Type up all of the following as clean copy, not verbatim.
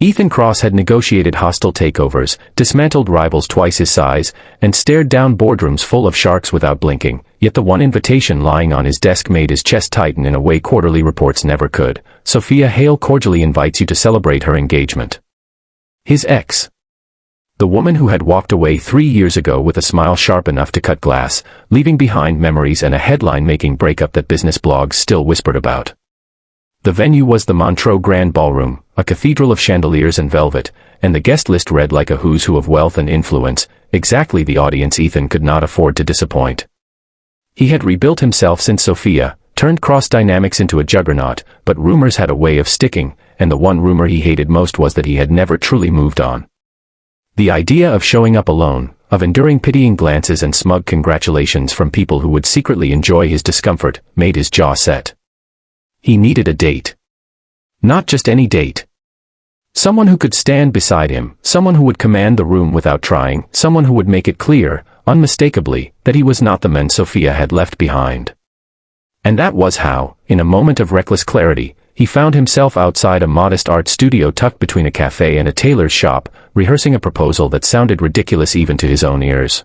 Ethan Cross had negotiated hostile takeovers, dismantled rivals twice his size, and stared down boardrooms full of sharks without blinking, yet the one invitation lying on his desk made his chest tighten in a way quarterly reports never could. Sophia Hale cordially invites you to celebrate her engagement. His ex. The woman who had walked away 3 years ago with a smile sharp enough to cut glass, leaving behind memories and a headline-making breakup that business blogs still whispered about. The venue was the Montreux Grand Ballroom, a cathedral of chandeliers and velvet, and the guest list read like a who's who of wealth and influence, exactly the audience Ethan could not afford to disappoint. He had rebuilt himself since Sophia, turned Cross Dynamics into a juggernaut, but rumors had a way of sticking, and the one rumor he hated most was that he had never truly moved on. The idea of showing up alone, of enduring pitying glances and smug congratulations from people who would secretly enjoy his discomfort, made his jaw set. He needed a date. Not just any date. Someone who could stand beside him, someone who would command the room without trying, someone who would make it clear, unmistakably, that he was not the man Sophia had left behind. And that was how, in a moment of reckless clarity, he found himself outside a modest art studio tucked between a cafe and a tailor's shop, rehearsing a proposal that sounded ridiculous even to his own ears.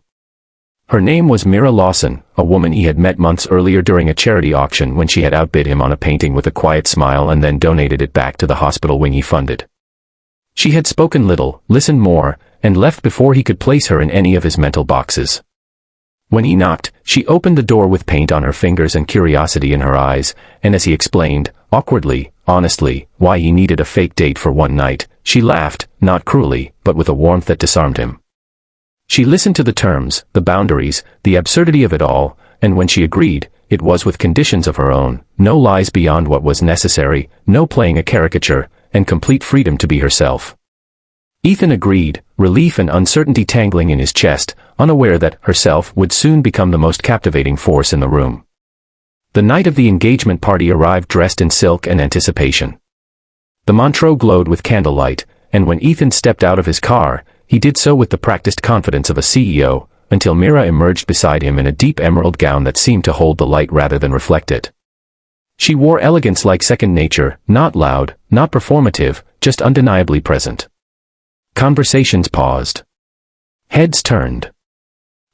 Her name was Mira Lawson, a woman he had met months earlier during a charity auction when she had outbid him on a painting with a quiet smile and then donated it back to the hospital wing he funded. She had spoken little, listened more, and left before he could place her in any of his mental boxes. When he knocked, she opened the door with paint on her fingers and curiosity in her eyes, and as he explained, awkwardly, honestly, why he needed a fake date for one night, she laughed, not cruelly, but with a warmth that disarmed him. She listened to the terms, the boundaries, the absurdity of it all, and when she agreed, it was with conditions of her own, no lies beyond what was necessary, no playing a caricature, and complete freedom to be herself. Ethan agreed, relief and uncertainty tangling in his chest, unaware that herself would soon become the most captivating force in the room. The night of the engagement party arrived dressed in silk and anticipation. The Montreux glowed with candlelight, and when Ethan stepped out of his car, he did so with the practiced confidence of a CEO, until Mira emerged beside him in a deep emerald gown that seemed to hold the light rather than reflect it. She wore elegance like second nature, not loud, not performative, just undeniably present. Conversations paused. Heads turned.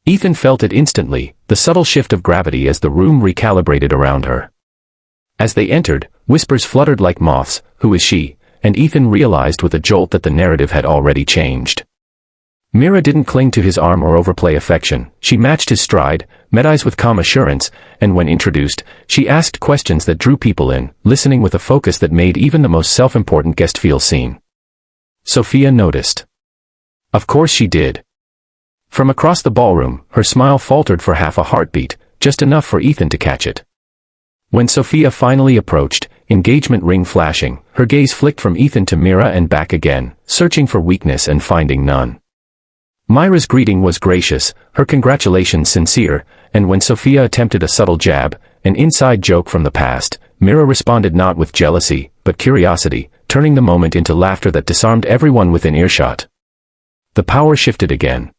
Ethan felt it instantly, the subtle shift of gravity as the room recalibrated around her. As they entered, whispers fluttered like moths, "Who is she?" and Ethan realized with a jolt that the narrative had already changed. Mira didn't cling to his arm or overplay affection, she matched his stride, met eyes with calm assurance, and when introduced, she asked questions that drew people in, listening with a focus that made even the most self-important guest feel seen. Sophia noticed. Of course she did. From across the ballroom, her smile faltered for half a heartbeat, just enough for Ethan to catch it. When Sophia finally approached, engagement ring flashing, her gaze flicked from Ethan to Mira and back again, searching for weakness and finding none. Myra's greeting was gracious, her congratulations sincere, and when Sophia attempted a subtle jab, an inside joke from the past, Mira responded not with jealousy, but curiosity, turning the moment into laughter that disarmed everyone within earshot. The power shifted again.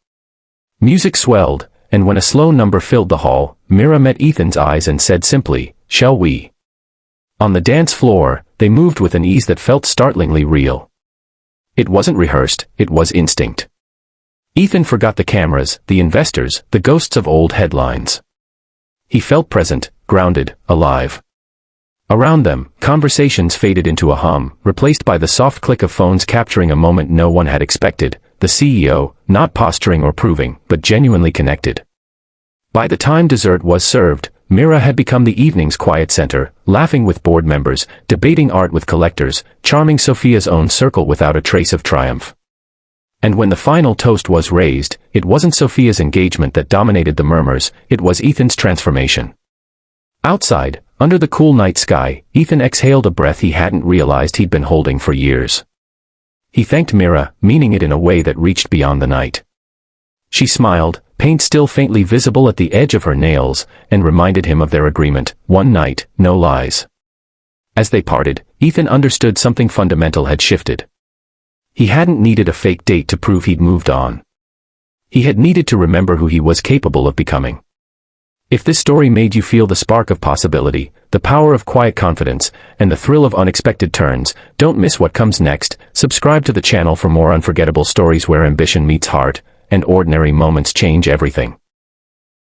Music swelled, and when a slow number filled the hall, Mira met Ethan's eyes and said simply, "Shall we?" On the dance floor, they moved with an ease that felt startlingly real. It wasn't rehearsed, it was instinct. Ethan forgot the cameras, the investors, the ghosts of old headlines. He felt present, grounded, alive. Around them, conversations faded into a hum, replaced by the soft click of phones capturing a moment no one had expected, the CEO, not posturing or proving, but genuinely connected. By the time dessert was served, Mira had become the evening's quiet center, laughing with board members, debating art with collectors, charming Sophia's own circle without a trace of triumph. And when the final toast was raised, it wasn't Sophia's engagement that dominated the murmurs, it was Ethan's transformation. Outside, under the cool night sky, Ethan exhaled a breath he hadn't realized he'd been holding for years. He thanked Mira, meaning it in a way that reached beyond the night. She smiled, paint still faintly visible at the edge of her nails, and reminded him of their agreement, one night, no lies. As they parted, Ethan understood something fundamental had shifted. He hadn't needed a fake date to prove he'd moved on. He had needed to remember who he was capable of becoming. If this story made you feel the spark of possibility, the power of quiet confidence, and the thrill of unexpected turns. Don't miss what comes next. Subscribe to the channel for more unforgettable stories where ambition meets heart, and ordinary moments change everything.